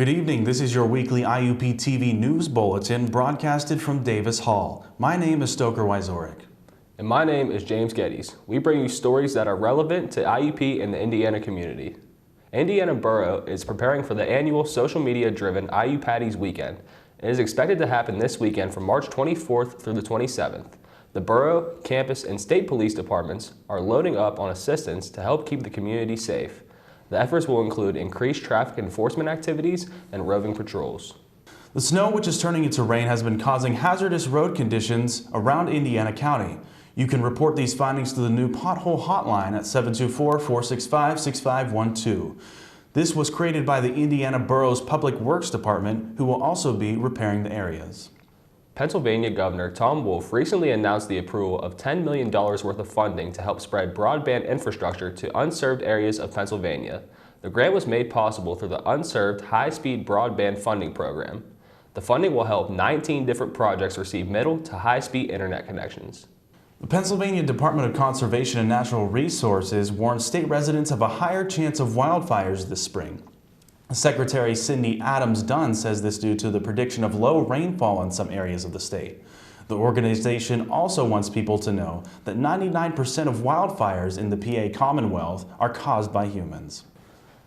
Good evening. This is your weekly IUP-TV news bulletin broadcasted from Davis Hall. My name is Stoker Wyzorek. And my name is James Geddes. We bring you stories that are relevant to IUP and the Indiana community. Indiana Borough is preparing for the annual social media-driven IU-Patties weekend. It is expected to happen this weekend from March 24th through the 27th. The borough, campus, and state police departments are loading up on assistance to help keep the community safe. The efforts will include increased traffic enforcement activities and roving patrols. The snow, which is turning into rain, has been causing hazardous road conditions around Indiana County. You can report these findings to the new pothole hotline at 724-465-6512. This was created by the Indiana Borough's Public Works Department, who will also be repairing the areas. Pennsylvania Governor Tom Wolf recently announced the approval of $10 million worth of funding to help spread broadband infrastructure to unserved areas of Pennsylvania. The grant was made possible through the Unserved High-Speed Broadband Funding Program. The funding will help 19 different projects receive middle to high-speed internet connections. The Pennsylvania Department of Conservation and Natural Resources warned state residents of a higher chance of wildfires this spring. Secretary Cindy Adams-Dunn says this due to the prediction of low rainfall in some areas of the state. The organization also wants people to know that 99% of wildfires in the PA Commonwealth are caused by humans.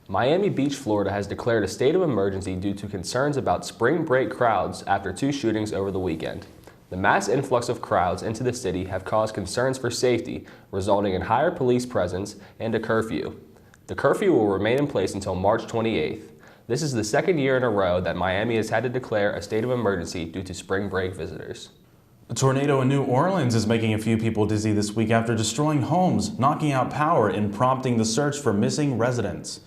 Miami Beach, Florida has declared a state of emergency due to concerns about spring break crowds after 2 shootings over the weekend. The mass influx of crowds into the city have caused concerns for safety, resulting in higher police presence and a curfew. The curfew will remain in place until March 28th. This is the second year in a row that Miami has had to declare a state of emergency due to spring break visitors. A tornado in New Orleans is making a few people dizzy this week after destroying homes, knocking out power, and prompting the search for missing residents.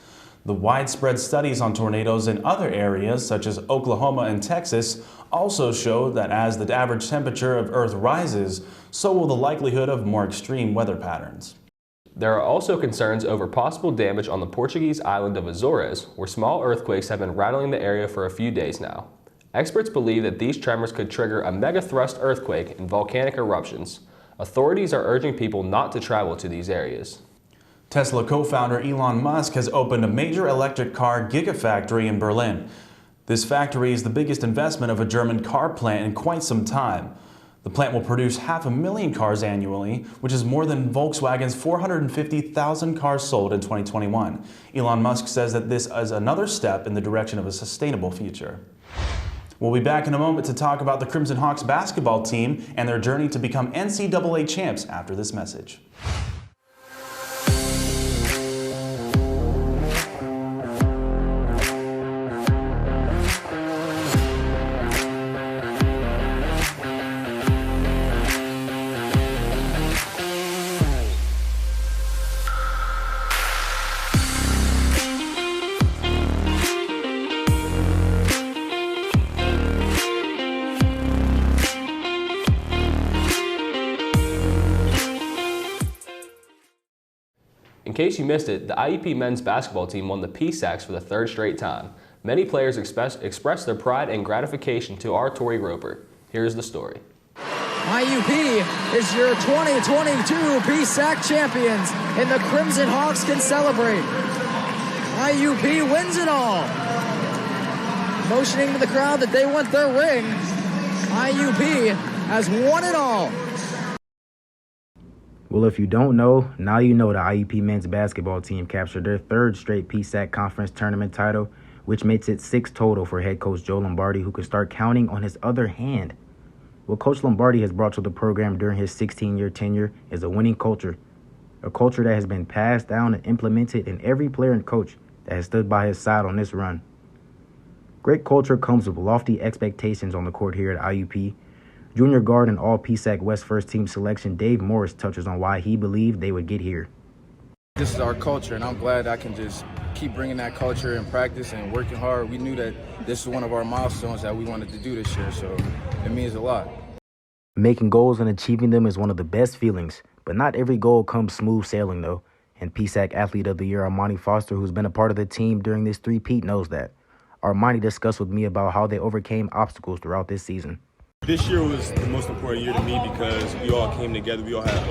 The widespread studies on tornadoes in other areas, such as Oklahoma and Texas, also show that as the average temperature of Earth rises, so will the likelihood of more extreme weather patterns. There are also concerns over possible damage on the Portuguese island of Azores, where small earthquakes have been rattling the area for a few days now. Experts believe that these tremors could trigger a megathrust earthquake and volcanic eruptions. Authorities are urging people not to travel to these areas. Tesla co-founder Elon Musk has opened a major electric car gigafactory in Berlin. This factory is the biggest investment of a German car plant in quite some time. The plant will produce 500,000 cars annually, which is more than Volkswagen's 450,000 cars sold in 2021. Elon Musk says that this is another step in the direction of a sustainable future. We'll be back in a moment to talk about the Crimson Hawks basketball team and their journey to become NCAA champs after this message. In case you missed it, the IUP men's basketball team won the PSACs for the 3rd straight time. Many players expressed their pride and gratification to our Tori Roper. Here's the story. IUP is your 2022 PSAC champions, and the Crimson Hawks can celebrate. IUP wins it all. Motioning to the crowd that they want their ring, IUP has won it all. Well, if you don't know, now you know the IUP men's basketball team captured their 3rd straight PSAC conference tournament title, which makes it 6 total for head coach Joe Lombardi, who can start counting on his other hand. What Coach Lombardi has brought to the program during his 16-year tenure is a winning culture, a culture that has been passed down and implemented in every player and coach that has stood by his side on this run. Great culture comes with lofty expectations on the court here at IUP. Junior guard and all-PSAC West first team selection Dave Morris touches on why he believed they would get here. This is our culture, and I'm glad I can just keep bringing that culture in practice and working hard. We knew that this is one of our milestones that we wanted to do this year, so it means a lot. Making goals and achieving them is one of the best feelings, but not every goal comes smooth sailing, though. And PSAC Athlete of the Year Armani Foster, who's been a part of the team during this three-peat, knows that. Armani discussed with me about how they overcame obstacles throughout this season. This year was the most important year to me because we all came together. We all had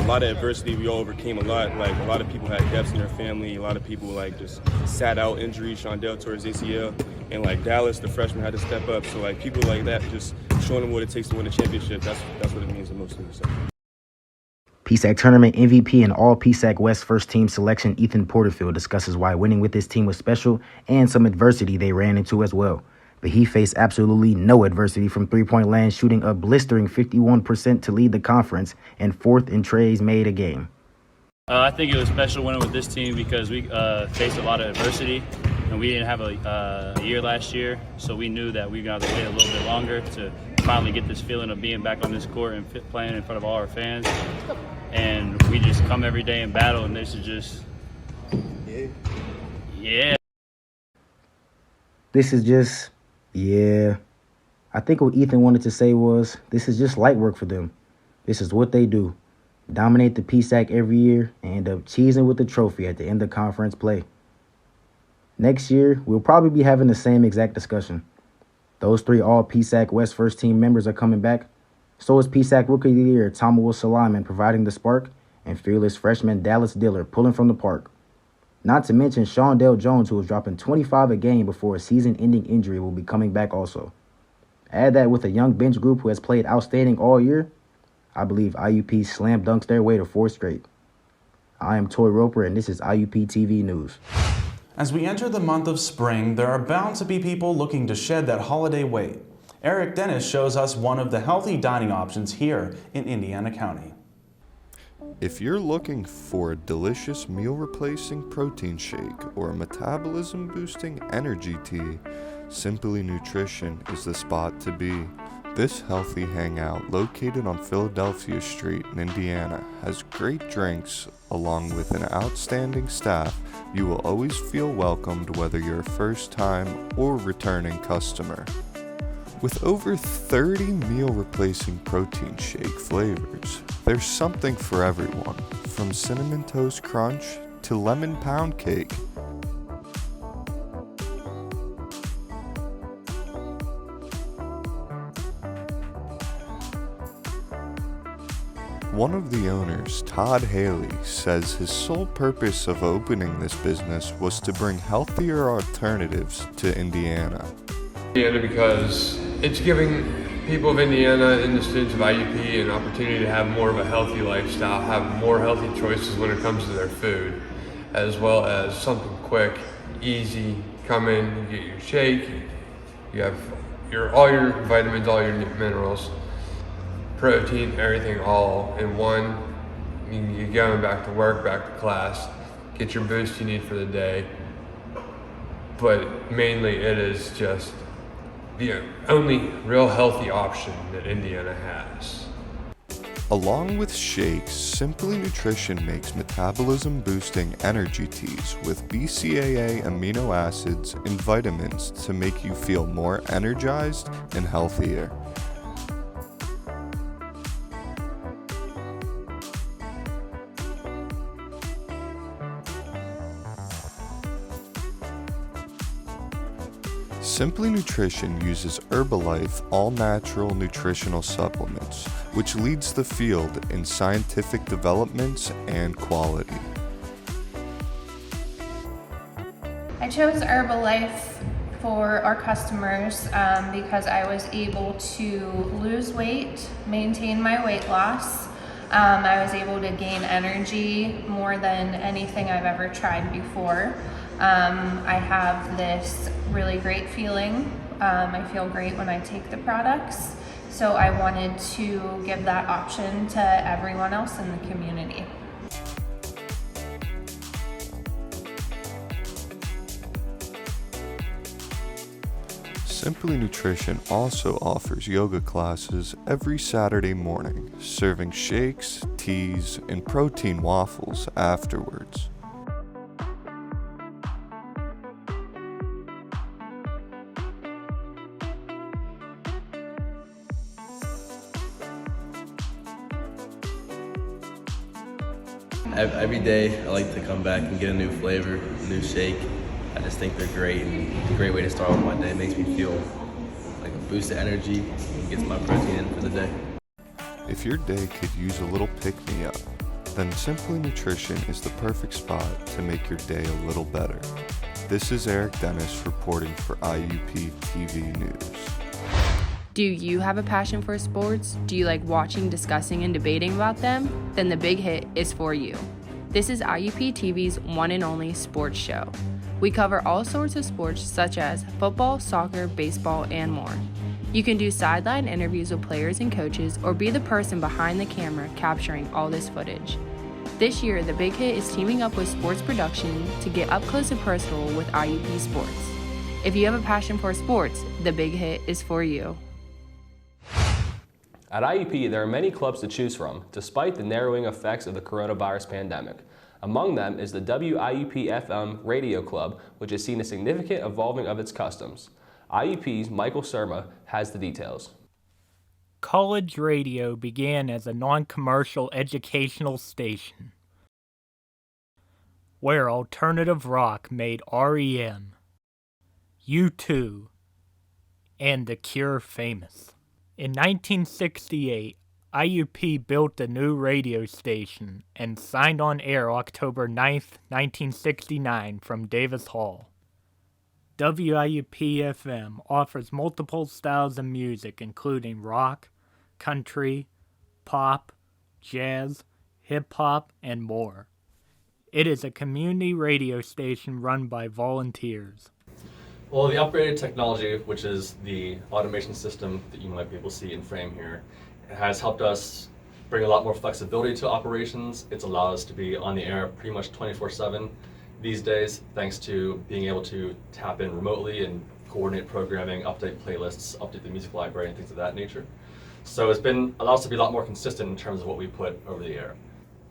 lot of adversity. We overcame a lot. Like, a lot of people had deaths in their family. A lot of people, like, just sat out injuries. Shondell tore his ACL. And, like, Dallas, the freshman, had to step up. So, like, people like that, just showing them what it takes to win a championship, that's what it means the most to me. So. PSAC tournament MVP and all PSAC West first team selection Ethan Porterfield discusses why winning with this team was special and some adversity they ran into as well. But he faced absolutely no adversity from three-point land, shooting a blistering 51% to lead the conference and fourth in trays made a game. I think it was special winning with this team because we faced a lot of adversity, and we didn't have a year last year, so we knew that we got to wait a little bit longer to finally get this feeling of being back on this court and playing in front of all our fans. And we just come every day and battle, and this is just, yeah. This is just, yeah. I think what Ethan wanted to say was, this is just light work for them. This is what they do. Dominate the PSAC every year and end up cheesing with the trophy at the end of conference play. Next year, we'll probably be having the same exact discussion. Those three all PSAC West first team members are coming back. So is PSAC Rookie of the Year Tomawa Solomon providing the spark, and fearless freshman Dallas Diller pulling from the park. Not to mention Shondell Jones, who was dropping 25 a game before a season-ending injury, will be coming back also. Add that with a young bench group who has played outstanding all year, I believe IUP slam dunks their way to 4 straight. I am Toy Roper, and this is IUP-TV News. As we enter the month of spring, there are bound to be people looking to shed that holiday weight. Eric Dennis shows us one of the healthy dining options here in Indiana County. If you're looking for a delicious meal-replacing protein shake or a metabolism-boosting energy tea, Simply Nutrition is the spot to be. This healthy hangout, located on Philadelphia Street in Indiana, has great drinks along with an outstanding staff. You will always feel welcomed whether you're a first-time or returning customer. With over 30 meal-replacing protein shake flavors, there's something for everyone, from Cinnamon Toast Crunch to Lemon Pound Cake. One of the owners, Todd Haley, says his sole purpose of opening this business was to bring healthier alternatives to Indiana. Because it's giving people of Indiana and the students of IUP an opportunity to have more of a healthy lifestyle, have more healthy choices when it comes to their food, as well as something quick, easy, come in, you get your shake, you have all your vitamins, all your minerals, protein, everything all in one. You're going back to work, back to class, get your boost you need for the day. But mainly it is just the only real healthy option that Indiana has. Along with shakes, Simply Nutrition makes metabolism-boosting energy teas with BCAA amino acids and vitamins to make you feel more energized and healthier. Simply Nutrition uses Herbalife all-natural nutritional supplements, which leads the field in scientific developments and quality. I chose Herbalife for our customers because I was able to lose weight, maintain my weight loss. I was able to gain energy more than anything I've ever tried before. I have this really great feeling. I feel great when I take the products. So I wanted to give that option to everyone else in the community. Simply Nutrition also offers yoga classes every Saturday morning, serving shakes, teas, and protein waffles afterwards. Every day I like to come back and get a new flavor, a new shake. I just think they're great, and it's a great way to start off my day. It makes me feel like a boost of energy and gets my protein in for the day. If your day could use a little pick-me-up, then Simply Nutrition is the perfect spot to make your day a little better. This is Eric Dennis reporting for IUP-TV News. Do you have a passion for sports? Do you like watching, discussing, and debating about them? Then The Big Hit is for you. This is IUP-TV's one and only sports show. We cover all sorts of sports such as football, soccer, baseball, and more. You can do sideline interviews with players and coaches or be the person behind the camera capturing all this footage. This year, The Big Hit is teaming up with Sports Production to get up close and personal with IUP Sports. If you have a passion for sports, The Big Hit is for you. At IUP, there are many clubs to choose from, despite the narrowing effects of the coronavirus pandemic. Among them is the WIUP-FM Radio Club, which has seen a significant evolving of its customs. IUP's Michael Surma has the details. College radio began as a non-commercial educational station where alternative rock made REM, U2, and The Cure famous. In 1968, IUP built a new radio station and signed on air October 9, 1969 from Davis Hall. WIUP-FM offers multiple styles of music including rock, country, pop, jazz, hip-hop, and more. It is a community radio station run by volunteers. Well, the upgraded technology, which is the automation system that you might be able to see in frame here, has helped us bring a lot more flexibility to operations. It's allowed us to be on the air pretty much 24/7 these days, thanks to being able to tap in remotely and coordinate programming, update playlists, update the music library, and things of that nature. So it's allowed us to be a lot more consistent in terms of what we put over the air.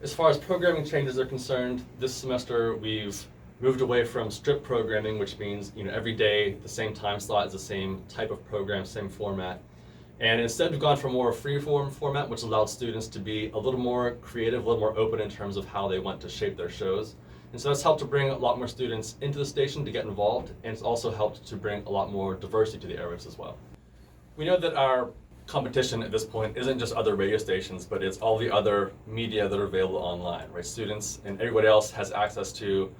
As far as programming changes are concerned, this semester we've moved away from strict programming, which means every day the same time slot is the same type of program, same format. And instead we've gone for more free-form format, which allowed students to be a little more creative, a little more open in terms of how they want to shape their shows. And so that's helped to bring a lot more students into the station to get involved, and it's also helped to bring a lot more diversity to the airwaves as well. We know that our competition at this point isn't just other radio stations, but it's all the other media that are available online, right? Students and everybody else has access to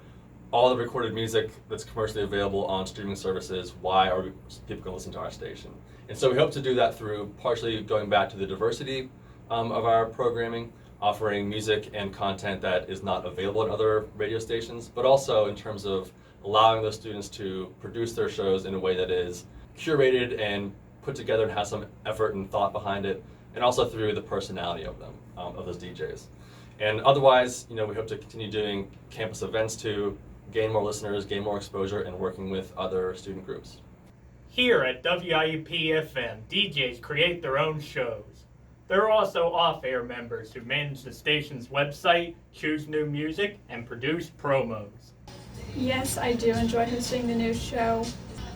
all the recorded music that's commercially available on streaming services. Why are people going to listen to our station? And so we hope to do that through partially going back to the diversity of our programming, offering music and content that is not available at other radio stations, but also in terms of allowing those students to produce their shows in a way that is curated and put together and has some effort and thought behind it, and also through the personality of them, of those DJs. And otherwise, we hope to continue doing campus events to gain more listeners, gain more exposure, and working with other student groups. Here at WIUP-FM, DJs create their own shows. There are also off-air members who manage the station's website, choose new music, and produce promos. Yes, I do enjoy hosting the news show.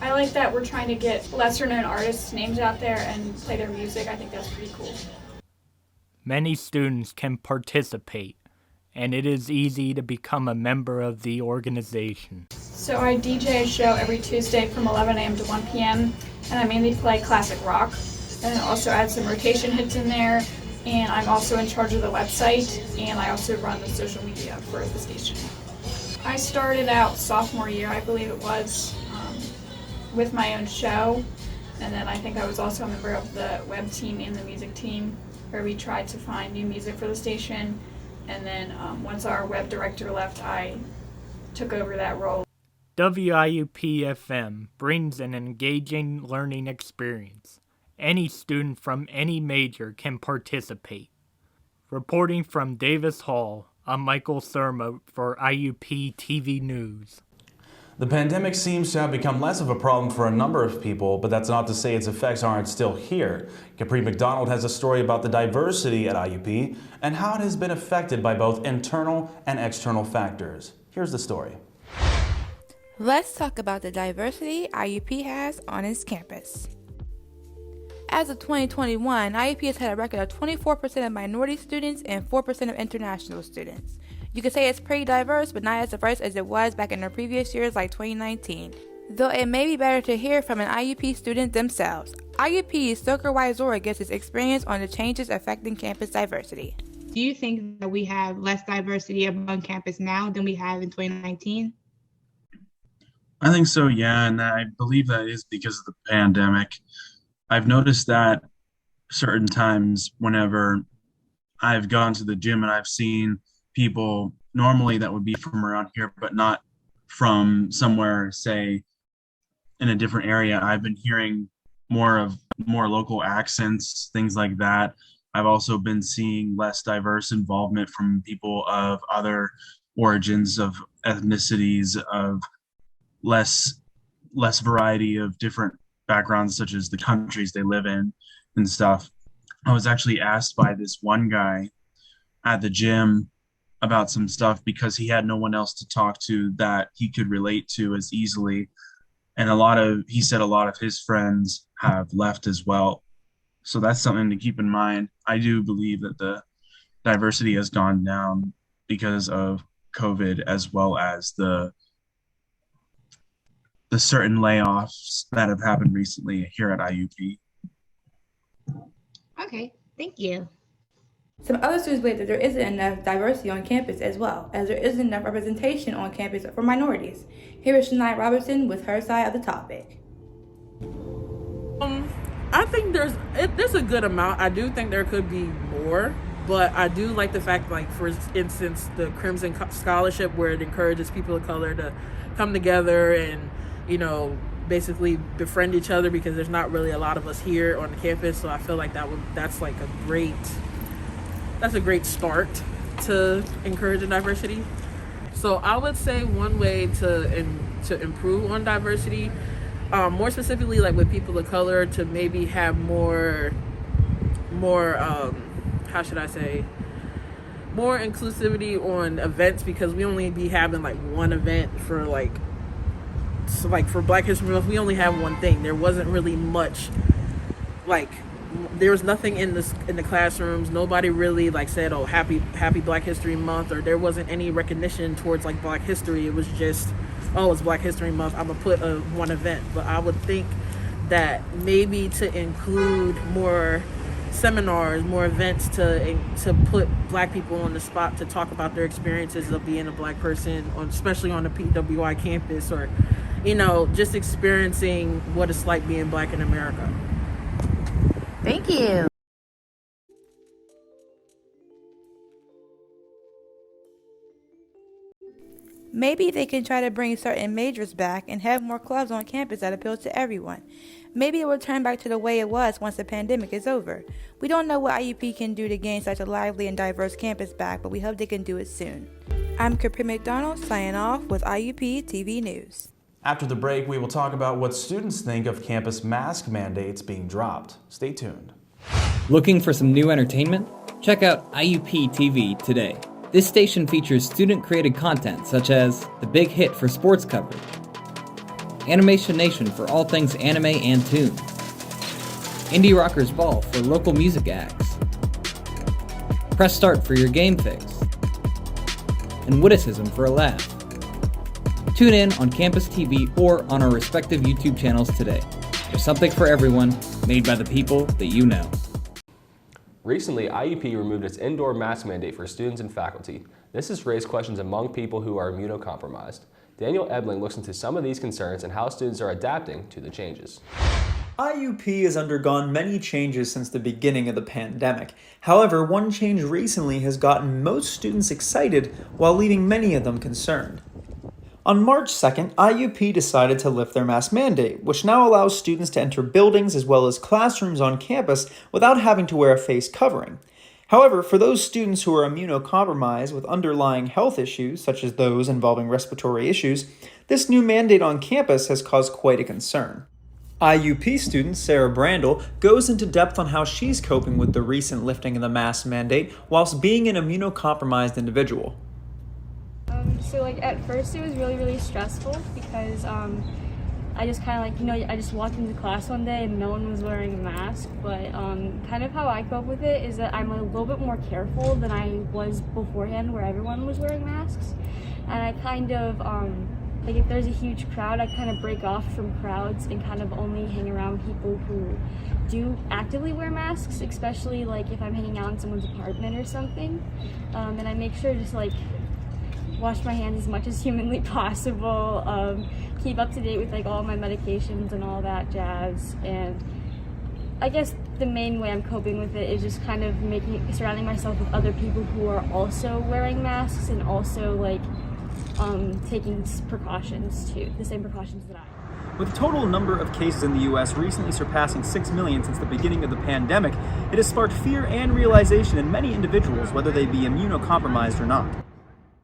I like that we're trying to get lesser-known artists' names out there and play their music. I think that's pretty cool. Many students can participate, and it is easy to become a member of the organization. So I DJ a show every Tuesday from 11 a.m. to 1 p.m., and I mainly play classic rock, and also add some rotation hits in there, and I'm also in charge of the website, and I also run the social media for the station. I started out sophomore year, I believe it was, with my own show, and then I think I was also a member of the web team and the music team, where we tried to find new music for the station. And then once our web director left, I took over that role. WIUP-FM brings an engaging learning experience. Any student from any major can participate. Reporting from Davis Hall, I'm Michael Surma for IUP-TV News. The pandemic seems to have become less of a problem for a number of people, but that's not to say its effects aren't still here. Capri McDonald has a story about the diversity at IUP and how it has been affected by both internal and external factors. Here's the story. Let's talk about the diversity IUP has on its campus. As of 2021, IUP has had a record of 24% of minority students and 4% of international students. You could say it's pretty diverse, but not as diverse as it was back in the previous years like 2019. Though it may be better to hear from an IUP student themselves. IUP's Stoker Wyzora gives his experience on the changes affecting campus diversity. Do you think that we have less diversity on campus now than we have in 2019? I think so, yeah, and I believe that is because of the pandemic. I've noticed that certain times whenever I've gone to the gym and I've seen people normally that would be from around here, but not from somewhere, say, in a different area, I've been hearing more local accents, things like that. I've also been seeing less diverse involvement from people of other origins, of ethnicities, of less variety of different backgrounds, such as the countries they live in and stuff. I was actually asked by this one guy at the gym about some stuff because he had no one else to talk to that he could relate to as easily. And he said a lot of his friends have left as well. So that's something to keep in mind. I do believe that the diversity has gone down because of COVID, as well as the certain layoffs that have happened recently here at IUP. Okay, thank you. Some other students believe that there isn't enough diversity on campus as well, as there isn't enough representation on campus for minorities. Here is Shania Robertson with her side of the topic. I think there's a good amount. I do think there could be more, but I do like the fact, like, for instance, the Crimson Scholarship, where it encourages people of color to come together and, you know, basically befriend each other, because there's not really a lot of us here on the campus. So I feel like that's a great start to encourage diversity. So I would say one way to improve on diversity, more specifically like with people of color, to maybe have more more inclusivity on events, because we only be having like one event for for Black History Month. We only have one thing. There wasn't really much, there was nothing in the classrooms. Nobody really said, "Oh, happy Black History Month," or there wasn't any recognition towards Black history. It was just, "Oh, it's Black History Month, I'm gonna put one event." But I would think that maybe to include more seminars, more events to put Black people on the spot to talk about their experiences of being a Black person, especially on the PWI campus, or just experiencing what it's like being Black in America. Thank you. Maybe they can try to bring certain majors back and have more clubs on campus that appeal to everyone. Maybe it will turn back to the way it was once the pandemic is over. We don't know what IUP can do to gain such a lively and diverse campus back, but we hope they can do it soon. I'm Capri McDonald, signing off with IUP-TV News. After the break, we will talk about what students think of campus mask mandates being dropped. Stay tuned. Looking for some new entertainment? Check out IUP-TV today. This station features student-created content such as The Big Hit for sports coverage, Animation Nation for all things anime and tunes, Indie Rockers Ball for local music acts, Press Start for your game fix, and Witticism for a laugh. Tune in on Campus TV or on our respective YouTube channels today. There's something for everyone, made by the people that you know. Recently, IUP removed its indoor mask mandate for students and faculty. This has raised questions among people who are immunocompromised. Daniel Ebling looks into some of these concerns and how students are adapting to the changes. IUP has undergone many changes since the beginning of the pandemic. However, one change recently has gotten most students excited while leaving many of them concerned. On March 2nd, IUP decided to lift their mask mandate, which now allows students to enter buildings as well as classrooms on campus without having to wear a face covering. However, for those students who are immunocompromised with underlying health issues, such as those involving respiratory issues, this new mandate on campus has caused quite a concern. IUP student Sarah Brandel goes into depth on how she's coping with the recent lifting of the mask mandate whilst being an immunocompromised individual. So at first it was really stressful because I just kind of I just walked into class one day and no one was wearing a mask, but kind of how I cope with it is that I'm a little bit more careful than I was beforehand where everyone was wearing masks, and I kind of Like if there's a huge crowd, I kind of break off from crowds and kind of only hang around people who do actively wear masks, especially like if I'm hanging out in someone's apartment or something. And I make sure to just like wash my hands as much as humanly possible, keep up to date with like all my medications and all that jazz. And I guess the main way I'm coping with it is just kind of surrounding myself with other people who are also wearing masks and also like taking precautions too, the same precautions that I am. With the total number of cases in the U.S. recently surpassing 6 million since the beginning of the pandemic, it has sparked fear and realization in many individuals, whether they be immunocompromised or not.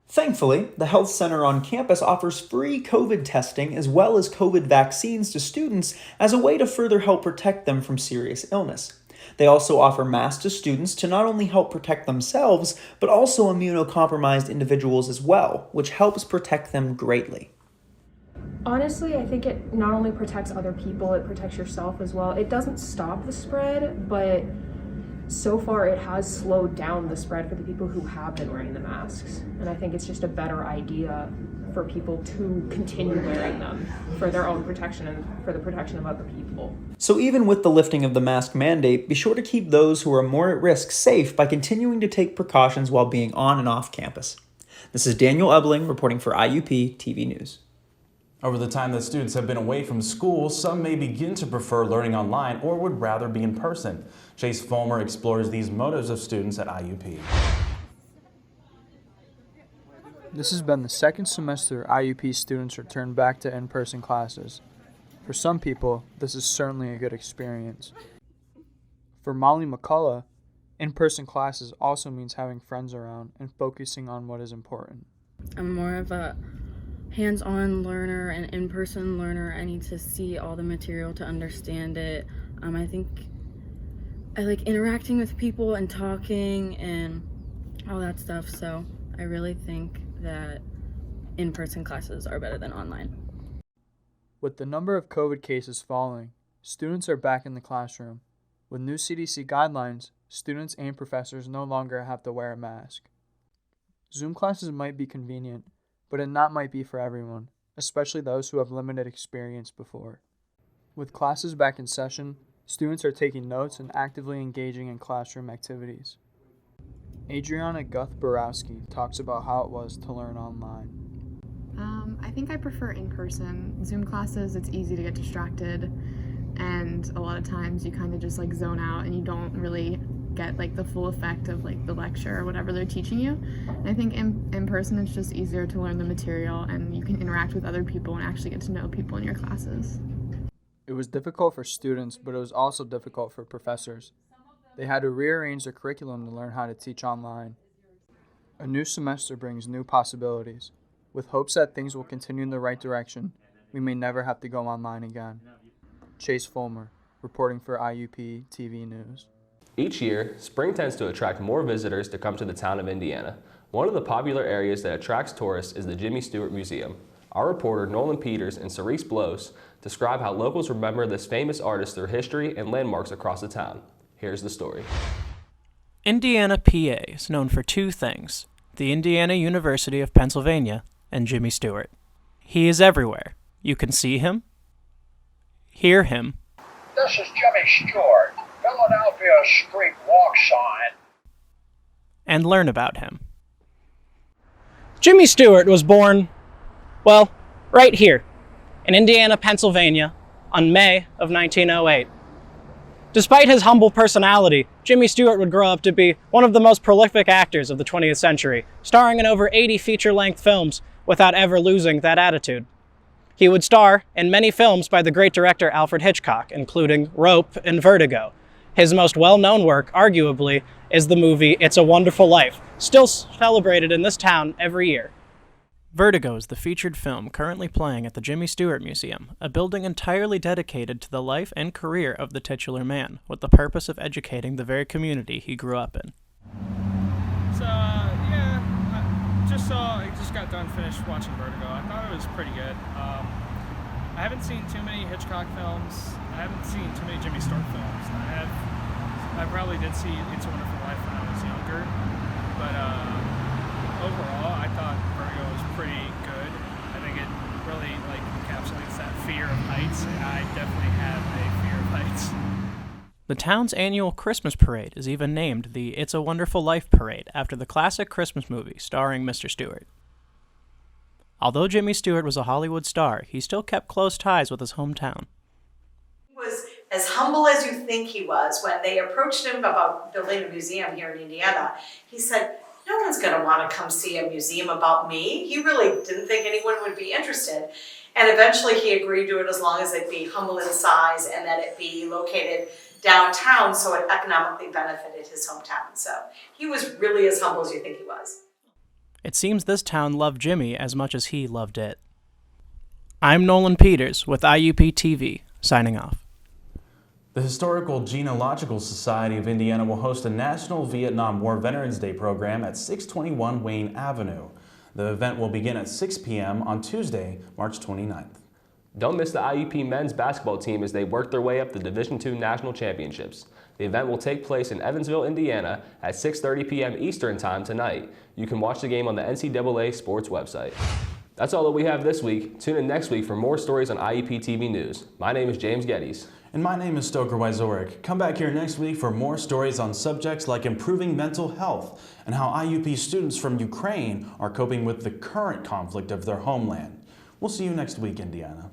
Thankfully, the health center on campus offers free COVID testing as well as COVID vaccines to students as a way to further help protect them from serious illness. They also offer masks to students to not only help protect themselves, but also immunocompromised individuals as well, which helps protect them greatly. Honestly, I think it not only protects other people, it protects yourself as well. It doesn't stop the spread, but so far it has slowed down the spread for the people who have been wearing the masks. And I think it's just a better idea for people to continue wearing them for their own protection and for the protection of other people. So even with the lifting of the mask mandate, be sure to keep those who are more at risk safe by continuing to take precautions while being on and off campus. This is Daniel Ebling reporting for IUP-TV News. Over the time that students have been away from school, some may begin to prefer learning online or would rather be in person. Chase Fulmer explores these motives of students at IUP. This has been the second semester IUP students return back to in-person classes. For some people, this is certainly a good experience. For Molly McCullough, in-person classes also means having friends around and focusing on what is important. I'm more of a hands-on learner and in-person learner. I need to see all the material to understand it. I think I like interacting with people and talking and all that stuff, so I really think that in-person classes are better than online. With the number of COVID cases falling, students are back in the classroom. With new CDC guidelines, students and professors no longer have to wear a mask. Zoom classes might be convenient, but it not might be for everyone, especially those who have limited experience before. With classes back in session, students are taking notes and actively engaging in classroom activities. Adriana Guth-Borowski talks about how it was to learn online. I think I prefer in-person. Zoom classes, it's easy to get distracted, and a lot of times you kind of just like zone out and you don't really get like the full effect of like the lecture or whatever they're teaching you. And I think in person it's just easier to learn the material and you can interact with other people and actually get to know people in your classes. It was difficult for students, but it was also difficult for professors. They had to rearrange their curriculum to learn how to teach online. A new semester brings new possibilities. With hopes that things will continue in the right direction, we may never have to go online again. Chase Fulmer, reporting for IUP-TV News. Each year, spring tends to attract more visitors to come to the town of Indiana. One of the popular areas that attracts tourists is the Jimmy Stewart Museum. Our reporter Nolan Peters and Cerise Blows describe how locals remember this famous artist through history and landmarks across the town. Here's the story. Indiana, PA is known for two things: the Indiana University of Pennsylvania and Jimmy Stewart. He is everywhere. You can see him, hear him. This is Jimmy Stewart, Philadelphia Street Walk Sign. And learn about him. Jimmy Stewart was born, well, right here, in Indiana, Pennsylvania, on May of 1908. Despite his humble personality, Jimmy Stewart would grow up to be one of the most prolific actors of the 20th century, starring in over 80 feature-length films without ever losing that attitude. He would star in many films by the great director Alfred Hitchcock, including Rope and Vertigo. His most well-known work, arguably, is the movie It's a Wonderful Life, still celebrated in this town every year. Vertigo is the featured film currently playing at the Jimmy Stewart Museum, a building entirely dedicated to the life and career of the titular man, with the purpose of educating the very community he grew up in. So, I just got done finished watching Vertigo. I thought it was pretty good. I haven't seen too many Hitchcock films. I haven't seen too many Jimmy Stewart films. I probably did see It's a Wonderful Life when I was younger, but overall, I thought Vertigo was pretty good. I think it really heights, and I definitely have a fear of heights. The town's annual Christmas parade is even named the It's a Wonderful Life Parade after the classic Christmas movie starring Mr. Stewart. Although Jimmy Stewart was a Hollywood star, he still kept close ties with his hometown. He was as humble as you think he was. When they approached him about building a museum here in Indiana, he said, "No one's going to want to come see a museum about me." He really didn't think anyone would be interested. And eventually he agreed to it as long as it be humble in size and that it be located downtown so it economically benefited his hometown. So he was really as humble as you think he was. It seems this town loved Jimmy as much as he loved it. I'm Nolan Peters with IUP-TV, signing off. The Historical Genealogical Society of Indiana will host a National Vietnam War Veterans Day program at 621 Wayne Avenue. The event will begin at 6 p.m. on Tuesday, March 29th. Don't miss the IUP men's basketball team as they work their way up the Division II National Championships. The event will take place in Evansville, Indiana at 6:30 p.m. Eastern Time tonight. You can watch the game on the NCAA Sports website. That's all that we have this week. Tune in next week for more stories on IUP-TV News. My name is James Geddes. And my name is Stoker Wyzorik. Come back here next week for more stories on subjects like improving mental health and how IUP students from Ukraine are coping with the current conflict of their homeland. We'll see you next week, Indiana.